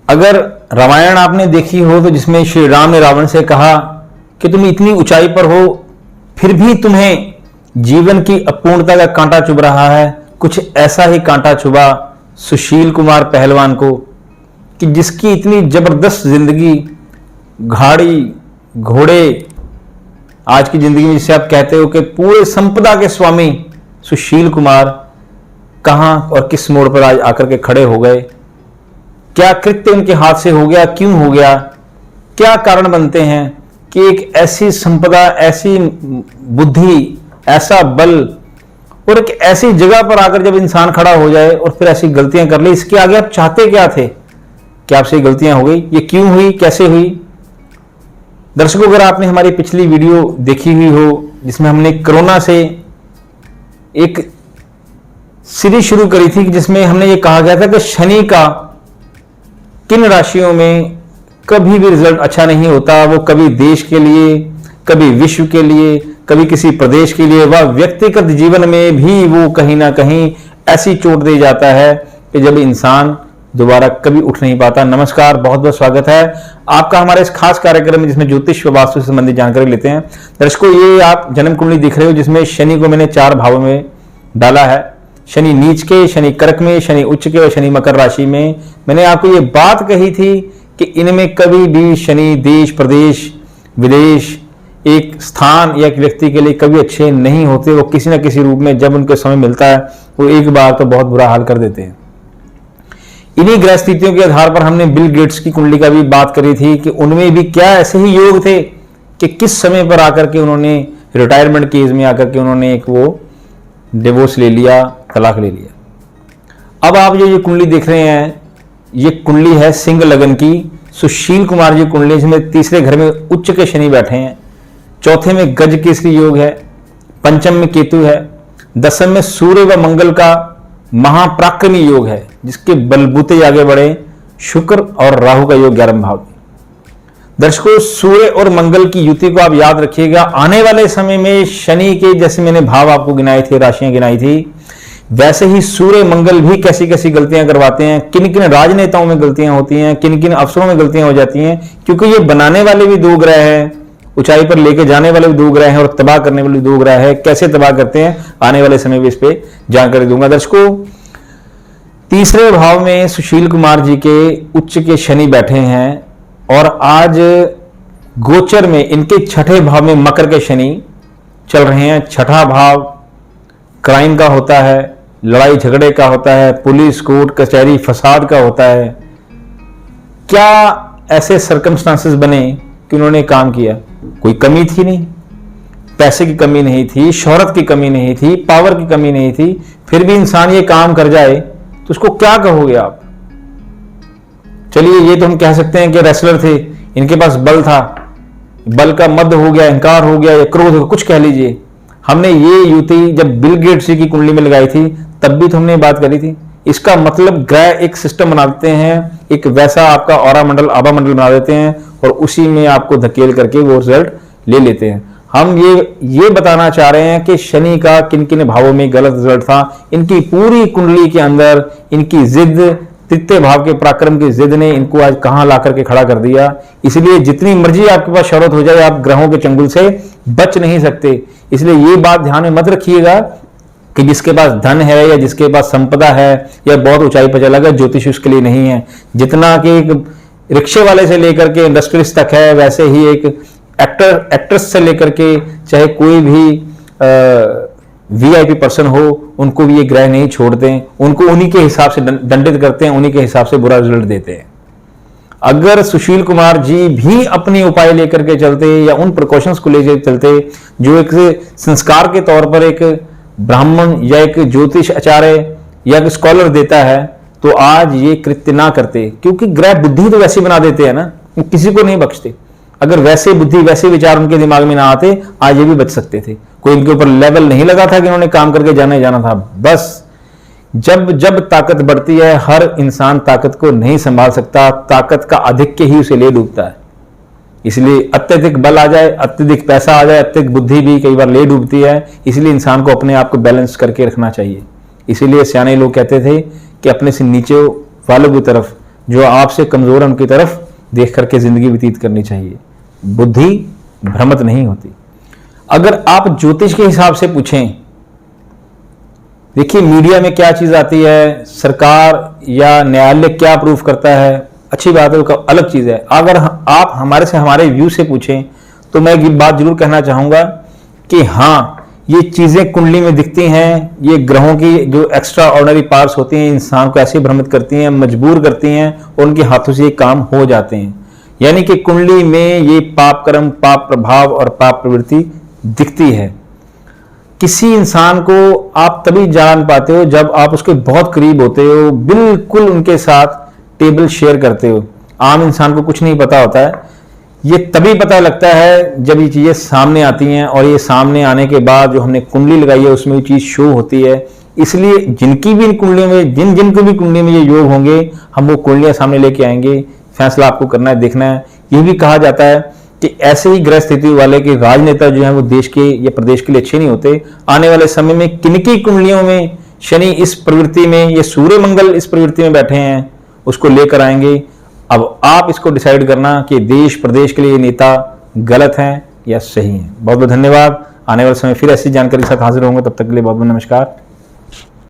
अगर रामायण आपने देखी हो तो जिसमें श्री राम ने रावण से कहा कि तुम इतनी ऊंचाई पर हो फिर भी तुम्हें जीवन की अपूर्णता का कांटा चुभ रहा है, कुछ ऐसा ही कांटा चुभा सुशील कुमार पहलवान को कि जिसकी इतनी जबरदस्त जिंदगी, गाड़ी घोड़े, आज की जिंदगी में जिसे आप कहते हो कि पूरे संपदा के स्वामी सुशील कुमार कहां और किस मोड़ पर आज आकर के खड़े हो गए। क्या कृत्य उनके हाथ से हो गया, क्यों हो गया, क्या कारण बनते हैं कि एक ऐसी संपदा, ऐसी बुद्धि, ऐसा बल और एक ऐसी जगह पर आकर जब इंसान खड़ा हो जाए और फिर ऐसी गलतियां कर ली। इसके आगे आप चाहते क्या थे कि आपसे गलतियां हो गई, ये क्यों हुई, कैसे हुई। दर्शकों, अगर आपने हमारी पिछली वीडियो देखी हुई हो जिसमें हमने कोरोना से एक सीरीज शुरू करी थी, जिसमें हमने ये कहा गया था कि शनि का किन राशियों में कभी भी रिजल्ट अच्छा नहीं होता। वो कभी देश के लिए, कभी विश्व के लिए, कभी किसी प्रदेश के लिए, वह व्यक्तिगत जीवन में भी वो कहीं ना कहीं ऐसी चोट दे जाता है कि जब इंसान दोबारा कभी उठ नहीं पाता। नमस्कार, बहुत बहुत स्वागत है आपका हमारे इस खास कार्यक्रम में जिसमें ज्योतिष व वास्तु से संबंधित जानकारी लेते हैं। दर्शकों, ये आप जन्म कुंडली दिख रहे हो जिसमें शनि को मैंने 4 भावों में डाला है। शनि नीच के, शनि कर्क में, शनि उच्च के और शनि मकर राशि में। मैंने आपको ये बात कही थी कि इनमें कभी भी शनि देश, प्रदेश, विदेश, एक स्थान या एक व्यक्ति के लिए कभी अच्छे नहीं होते। वो किसी न किसी रूप में जब उनको समय मिलता है वो एक बार तो बहुत बुरा हाल कर देते हैं। इन्हीं ग्रह स्थितियों के आधार पर हमने बिल गेट्स की कुंडली का भी बात करी थी कि उनमें भी क्या ऐसे ही योग थे कि किस समय पर आकर के उन्होंने रिटायरमेंट की एज में आकर के उन्होंने एक वो डिवोर्स ले लिया, तलाक ले लिया। अब आप जो ये कुंडली देख रहे हैं, ये कुंडली है सिंह लगन की सुशील कुमार जी कुंडली, जिसमें तीसरे घर में उच्च के शनि बैठे हैं, चौथे में गज केसरी योग है, पंचम में केतु है, दसम में सूर्य व मंगल का महापराक्रमी योग है जिसके बलबूते आगे बढ़े शुक्र और राहु का योग 11वें भाव में। दर्शकों, सूर्य और मंगल की युति को आप याद रखिएगा। आने वाले समय में शनि के जैसे मैंने भाव आपको गिनाए थे, राशियां गिनाई थी, वैसे ही सूर्य मंगल भी कैसी कैसी गलतियां करवाते हैं, किन किन राजनेताओं में गलतियां होती हैं, किन किन अफसरों में गलतियां हो जाती हैं, क्योंकि ये बनाने वाले भी 2 ग्रह हैं, ऊंचाई पर लेके जाने वाले भी 2 ग्रह हैं और तबाह करने वाले 2 ग्रह हैं। कैसे तबाह करते हैं आने वाले समय में इस पे जानकारी दूंगा। दर्शकों, तीसरे भाव में सुशील कुमार जी के उच्च के शनि बैठे हैं और आज गोचर में इनके छठे भाव में मकर के शनि चल रहे हैं। छठा भाव क्राइम का होता है, लड़ाई झगड़े का होता है, पुलिस, कोर्ट कचहरी, फसाद का होता है। क्या ऐसे सर्कमस्टांसेस बने कि उन्होंने काम किया? कोई कमी थी नहीं, पैसे की कमी नहीं थी, शोहरत की कमी नहीं थी, पावर की कमी नहीं थी, फिर भी इंसान ये काम कर जाए तो उसको क्या कहोगे आप? चलिए, ये तो हम कह सकते हैं कि रेसलर थे, इनके पास बल था, बल का मद हो गया, अहंकार हो गया या क्रोध हो गया, कुछ कह लीजिए। हमने ये युति जब बिल गेट्स की कुंडली में लगाई थी तब भी तो हमने बात करी थी। इसका मतलब ग्रह एक सिस्टम बना देते हैं, एक वैसा आपका ऑरा मंडल, आभा मंडल बना देते हैं और उसी में आपको धकेल करके वो रिजल्ट ले लेते हैं। हम ये बताना चाह रहे हैं कि शनि का किन किन भावों में गलत रिजल्ट था। इनकी पूरी कुंडली के अंदर इनकी जिद, तृतीय भाव के पराक्रम की जिद ने इनको आज कहां ला करके खड़ा कर दिया। इसलिए जितनी मर्जी आपके पास शौहरत हो जाए, आप ग्रहों के चंगुल से बच नहीं सकते। इसलिए ये बात ध्यान में मत रखिएगा कि जिसके पास धन है या जिसके पास संपदा है या बहुत ऊंचाई पर चला गया, ज्योतिष उसके लिए नहीं है। जितना कि एक रिक्शे वाले से लेकर के इंडस्ट्रियलिस्ट तक है, वैसे ही एक एक्ट्रेस से लेकर के चाहे कोई भी वीआईपी पर्सन हो, उनको भी ये ग्रह नहीं छोड़ते हैं। उनको उन्हीं के हिसाब से दंडित करते हैं, उन्हीं के हिसाब से बुरा रिजल्ट देते हैं। अगर सुशील कुमार जी भी अपने उपाय लेकर के चलते या उन प्रिकॉशंस को लेकर चलते जो एक संस्कार के तौर पर एक ब्राह्मण या एक ज्योतिष आचार्य या एक स्कॉलर देता है, तो आज ये कृत्य ना करते। क्योंकि ग्रह बुद्धि तो वैसे बना देते हैं ना, किसी को नहीं बख्शते। अगर वैसे बुद्धि, वैसे विचार उनके दिमाग में ना आते, आज ये भी बच सकते थे। कोई इनके ऊपर लेवल नहीं लगा था कि उन्होंने काम करके जाना ही जाना था। बस जब जब ताकत बढ़ती है, हर इंसान ताकत को नहीं संभाल सकता, ताकत का आधिक्य ही उसे ले डूबता है। इसलिए अत्यधिक बल आ जाए, अत्यधिक पैसा आ जाए, अत्यधिक बुद्धि भी कई बार ले डूबती है। इसलिए इंसान को अपने आप को बैलेंस करके रखना चाहिए। इसीलिए सियाने लोग कहते थे कि अपने से नीचे वालों की तरफ, जो आपसे कमजोर है उनकी तरफ देख करके जिंदगी व्यतीत करनी चाहिए। बुद्धि भ्रमित नहीं होती। अगर आप ज्योतिष के हिसाब से पूछें, देखिए मीडिया में क्या चीज आती है, सरकार या न्यायालय क्या प्रूफ करता है, अच्छी बात है, वो अलग चीज है। अगर आप हमारे व्यू से पूछें तो मैं एक बात जरूर कहना चाहूंगा कि हाँ, ये चीजें कुंडली में दिखती हैं, ये ग्रहों की जो एक्स्ट्रा ऑर्डिनरी पावर्स होती हैं इंसान को ऐसे भ्रमित करती हैं, मजबूर करती हैं और उनके हाथों से ये काम हो जाते हैं। यानी कि कुंडली में ये पाप कर्म, पाप प्रभाव और पाप प्रवृत्ति दिखती है। किसी इंसान को आप तभी जान पाते हो जब आप उसके बहुत करीब होते हो, बिल्कुल उनके साथ टेबल शेयर करते हो। आम इंसान को कुछ नहीं पता होता है, ये तभी पता लगता है जब ये चीजें सामने आती हैं, और ये सामने आने के बाद जो हमने कुंडली लगाई है उसमें ये चीज शो होती है। इसलिए जिनकी भी इन कुंडलियों में, जिनको भी कुंडली में ये योग होंगे, हम वो कुंडलियां सामने लेके आएंगे। फैसला आपको करना है, देखना है। ये भी कहा जाता है कि ऐसे ही ग्रह स्थिति वाले के राजनेता जो हैं वो देश के या प्रदेश के लिए अच्छे नहीं होते। आने वाले समय में किनकी कुंडलियों में शनि इस प्रवृत्ति में, ये सूर्य मंगल इस प्रवृत्ति में बैठे हैं, उसको लेकर आएंगे। अब आप इसको डिसाइड करना कि देश प्रदेश के लिए नेता गलत हैं या सही हैं। बहुत बहुत धन्यवाद। आने वाले समय फिर ऐसी जानकारी के साथ हाजिर होंगे, तब तक के लिए बहुत बहुत नमस्कार।